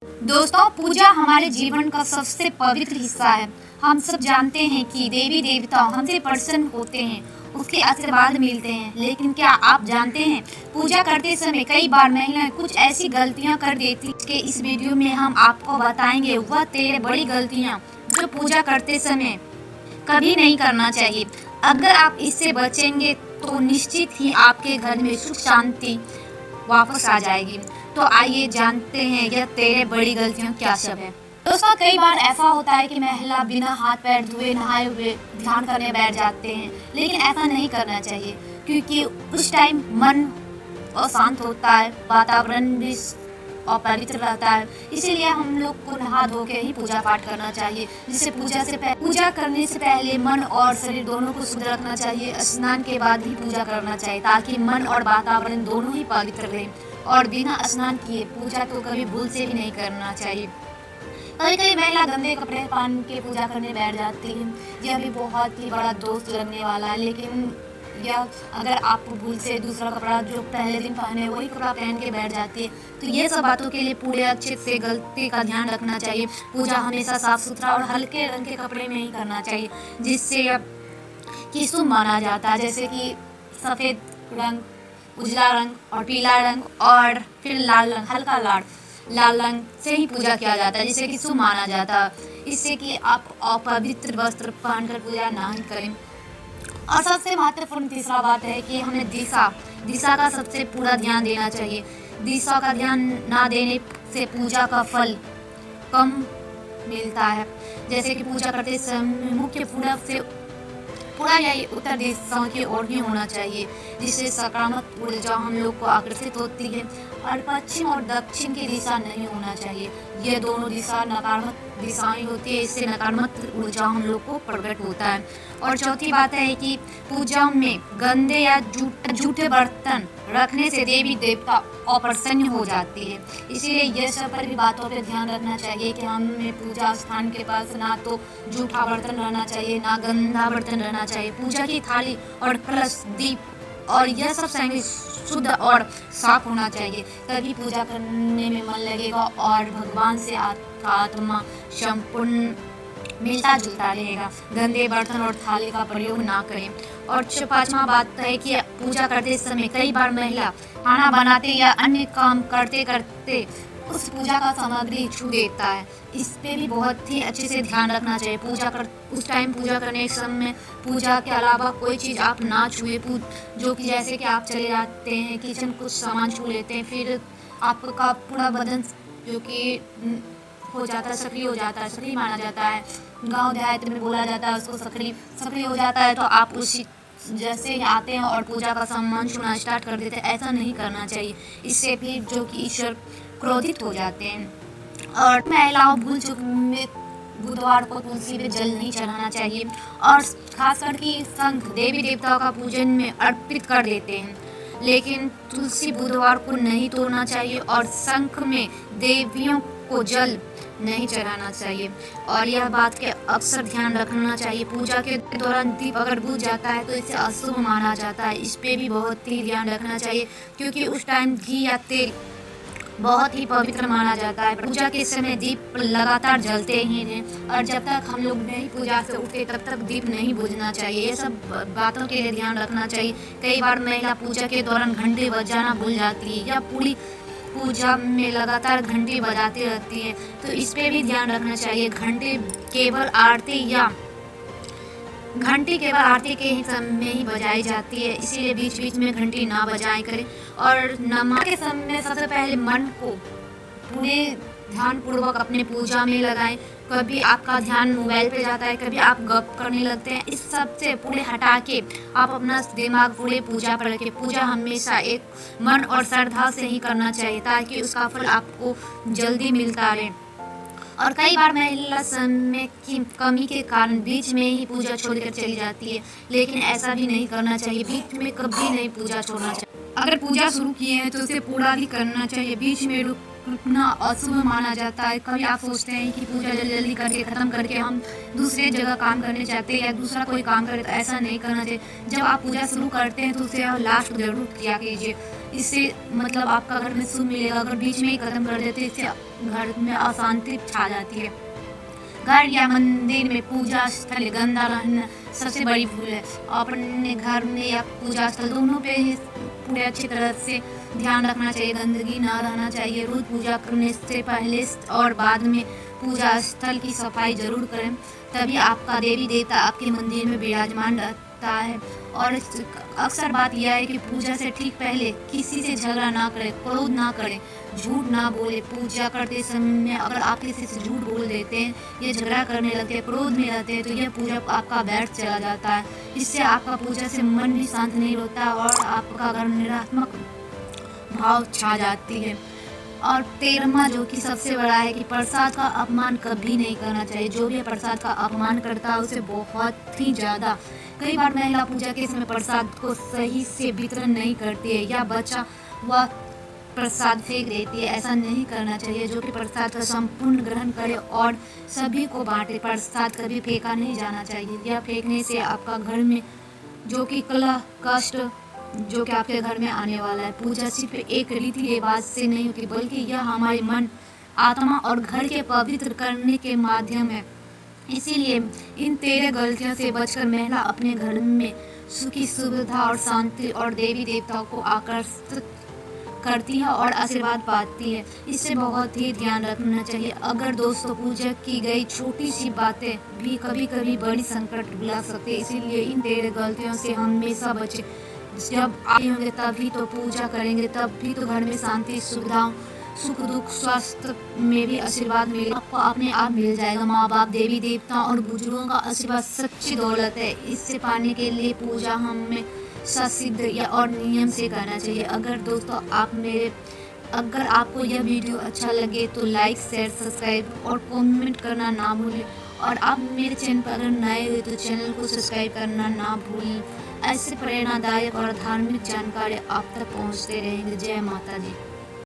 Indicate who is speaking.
Speaker 1: दोस्तों, पूजा हमारे जीवन का सबसे पवित्र हिस्सा है। हम सब जानते हैं कि देवी देवता हमसे प्रसन्न होते हैं, उसके आशीर्वाद मिलते हैं। लेकिन क्या आप जानते हैं, पूजा करते समय कई बार महिलाएं कुछ ऐसी गलतियां कर देती हैं कि इस वीडियो में हम आपको बताएंगे वह 13 बड़ी गलतियां जो पूजा करते समय कभी नहीं करना चाहिए। अगर आप इससे बचेंगे तो निश्चित ही आपके घर में सुख शांति वापस आ जाएगी। तो आइए जानते हैं यह 13 बड़ी गलतियां क्या सब है। दोस्तों, कई बार ऐसा होता है कि महिला बिना हाथ पैर धोए नहाए हुए ध्यान करने बैठ जाते हैं, लेकिन ऐसा नहीं करना चाहिए क्योंकि उस टाइम मन अशांत होता है, वातावरण भी अपवित्र रहता है। इसीलिए हम लोग को नहा धो के ही पूजा पाठ करना चाहिए। जिससे पूजा करने से पहले मन और शरीर दोनों को शुद्ध रखना चाहिए। स्नान के बाद ही पूजा करना चाहिए ताकि मन और वातावरण दोनों ही पवित्र रहे। और बिना स्नान किए पूजा तो कभी भूल से भी नहीं करना चाहिए। कभी कभी महिला गंदे कपड़े पहन के पूजा करने बैठ जाती है, यह भी बहुत ही बड़ा दोष लगने वाला है। लेकिन यह अगर आप भूल से दूसरा कपड़ा जो पहले दिन पहने वही कपड़ा पहन के बैठ जाती है, तो ये सब बातों के लिए पूरे अच्छे से गलती का ध्यान रखना चाहिए। पूजा हमेशा साफ सुथरा और हल्के रंग के कपड़े में ही करना चाहिए, जिससे कि शुभ माना जाता है। जैसे कि सफ़ेद रंग, उजला रंग और पीला रंग और फिर लाल रंग, हल्का लाल रंग से ही पूजा किया जाता है, जिससे कि शुभ माना जाता है। इससे कि आप अपवित्र वस्त्र पहनकर पूजा ना ही करें। और सबसे महत्वपूर्ण तीसरा बात है कि हमें दिशा का सबसे पूरा ध्यान देना चाहिए। दिशा का ध्यान ना देने से पूजा का फल कम मिलता है। जैसे कि पूजा करते समय मुख्य पूरब से पूरा यही उत्तर दिशाओं की ओर ही होना चाहिए, जिससे सकारात्मक ऊर्जा हम लोग को आकर्षित होती है। और पश्चिम और दक्षिण की दिशा नहीं होना चाहिए, ये दोनों दिशा नकारात्मक दिशाएं होती है। इससे नकारात्मक ऊर्जा हम लोग को प्रकट होता है। और चौथी बात है कि पूजा में गंदे या जूठे बर्तन रखने से देवी देवता अप्रसन्न हो जाती है। इसीलिए ये सब पर भी बातों पे ध्यान रखना चाहिए कि हमें पूजा स्थान के पास ना तो जूठा बर्तन रहना चाहिए, ना गंदा बर्तन रहना चाहिए। पूजा की थाली और कलश, दीप और यह सब सामग्री शुद्ध और साफ होना चाहिए, तभी पूजा करने में मन लगेगा और भगवान से आत्मा संपूर्ण मिलता जुलता रहेगा। गंदे बर्तन और थाली का प्रयोग ना करें। और 5वां बात है कि पूजा करते समय कई बार महिला खाना बनाते या अन्य काम करते करते उस पूजा का सामग्री छू देता है। इस पे भी बहुत ही अच्छे से ध्यान रखना चाहिए। उस टाइम पूजा करने के समय पूजा के अलावा कोई चीज़ आप ना छुए। जो कि जैसे कि आप चले जाते हैं किचन, कुछ सामान छू लेते हैं, फिर आपका पूरा बदन जो कि हो जाता है, सक्रिय हो जाता है, सक्रिय माना जाता है। गाँव देहात में बोला जाता है उसको सक्रिय हो जाता है। तो आप उसी जैसे ही आते हैं और पूजा का सामान छूना स्टार्ट कर देते हैं, ऐसा नहीं करना चाहिए। इससे भी जो कि ईश्वर क्रोधित हो जाते हैं। और महिलाओं भूल चूक में बुधवार को तुलसी पे जल नहीं चढ़ाना चाहिए। और खासकर कि शंख देवी देवताओं का पूजन में अर्पित कर देते हैं, लेकिन तुलसी बुधवार को नहीं तोड़ना चाहिए। और शंख में देवियों को जल नहीं चढ़ाना चाहिए। और यह बात के अक्सर ध्यान रखना चाहिए, पूजा के दौरान दीप अगर बुझ जाता है तो इसे अशुभ माना जाता है। इस पे भी बहुत ही ध्यान रखना चाहिए, क्योंकि उस टाइम घी या तेल बहुत ही पवित्र माना जाता है। पूजा के समय दीप लगातार जलते ही हैं, और जब तक हम लोग नहीं पूजा से उठते तब तक दीप नहीं बुझना चाहिए। ये सब बातों के लिए ध्यान रखना चाहिए। कई बार महिला पूजा के दौरान घंटे बजाना भूल जाती है या पूरी पूजा में लगातार घंटी बजाती रहती है, तो इस पे भी ध्यान रखना चाहिए। घंटी केवल आरती के ही समय ही बजाई जाती है, इसीलिए बीच बीच में घंटी ना बजाया करें। और नमाज के समय सबसे पहले मन को पूरे ध्यान पूर्वक अपने पूजा में लगाएं। कभी आपका ध्यान मोबाइल पे जाता है, कभी आप गप करने लगते हैं, इस सब से पूरे हटा के आप अपना दिमाग पूरे पूजा पर रखें। पूजा हमेशा एक मन और श्रद्धा से ही करना चाहिए, ताकि उसका फल आपको जल्दी मिलता रहे। और कई बार महिला समय की कमी के कारण बीच में ही पूजा छोड़कर चली जाती है, लेकिन ऐसा भी नहीं करना चाहिए। बीच में कभी नहीं पूजा छोड़ना चाहिए। अगर पूजा शुरू किए हैं तो उसे पूरा भी करना चाहिए। बीच में रुकना अशुभ माना जाता है। कभी आप सोचते हैं कि पूजा जल्दी करके ख़त्म करके हम दूसरे जगह काम करने चाहते हैं या दूसरा कोई काम करे, तो ऐसा नहीं करना चाहिए। जब आप पूजा शुरू करते हैं तो उसे लास्ट जरूर किया कीजिए। इससे मतलब आपका घर में शुभ मिलेगा। अगर बीच में ही ख़त्म कर देते इससे घर में अशांति छा जाती है। घर या मंदिर में पूजा स्थल गंदा रहना सबसे बड़ी भूल है। अपने घर में या पूजा स्थल दोनों पे ही पूरे अच्छी तरह से ध्यान रखना चाहिए, गंदगी ना रहना चाहिए। रोज पूजा करने से पहले और बाद में पूजा स्थल की सफाई जरूर करें, तभी आपका देवी देवता आपके मंदिर में विराजमान रहता है। और अक्सर बात यह है कि पूजा से ठीक पहले किसी से झगड़ा ना करें, क्रोध ना करें, झूठ ना बोले। पूजा करते समय अगर आप किसी से झूठ बोल देते हैं या झगड़ा करने लगते हैं, क्रोध में रहते हैं, तो यह पूजा आपका व्यर्थ चला जाता है। इससे आपका पूजा से मन भी शांत नहीं होता और आपका घर नकारात्मक भाव छा जाती है। और 13वां जो कि सबसे बड़ा है कि प्रसाद का अपमान कभी नहीं करना चाहिए। जो भी प्रसाद का अपमान करता है उसे बहुत ही ज़्यादा, कई बार महिला पूजा के समय प्रसाद को सही से वितरण नहीं करती है या बचा वह प्रसाद फेंक देती है। ऐसा नहीं करना चाहिए। जो कि प्रसाद का संपूर्ण ग्रहण करे और सभी को बांटे। प्रसाद कभी फेंका नहीं जाना चाहिए। यह फेंकने से आपका घर में जो कि कलह कष्ट जो कि आपके घर में आने वाला है। पूजा सिर्फ एक रीति रिवाज से नहीं होती, बल्कि यह हमारे मन, आत्मा और घर के पवित्र करने के माध्यम है। इसीलिए इन 13 गलतियों से बचकर महिला अपने घर में सुखी, सुविधा और शांति और देवी देवताओं को आकर्षित करती है और आशीर्वाद पाती है। इससे बहुत ही ध्यान रखना चाहिए। अगर दोस्तों पूजा की गई छोटी सी बातें भी कभी कभी बड़ी संकट ला सकती है। इसीलिए इन 13 गलतियों से हमेशा बचे। जब आए होंगे तभी तो पूजा करेंगे, तब भी तो घर में शांति, सुविधाओं, सुख दुख, स्वास्थ्य में भी आशीर्वाद मिले, आपको अपने आप मिल जाएगा। माँ बाप, देवी देवता और बुजुर्गों का आशीर्वाद सच्ची दौलत है। इससे पाने के लिए पूजा हमें सिद्ध या और नियम से करना चाहिए। अगर आपको यह वीडियो अच्छा लगे तो लाइक, शेयर, सब्सक्राइब और कमेंट करना ना भूलें। और आप मेरे चैनल पर अगर नए हुए तो चैनल को सब्सक्राइब करना ना भूलें। ऐसे प्रेरणादायक और धार्मिक जानकारी आप तक पहुंचते रहेंगे। जय माता दी।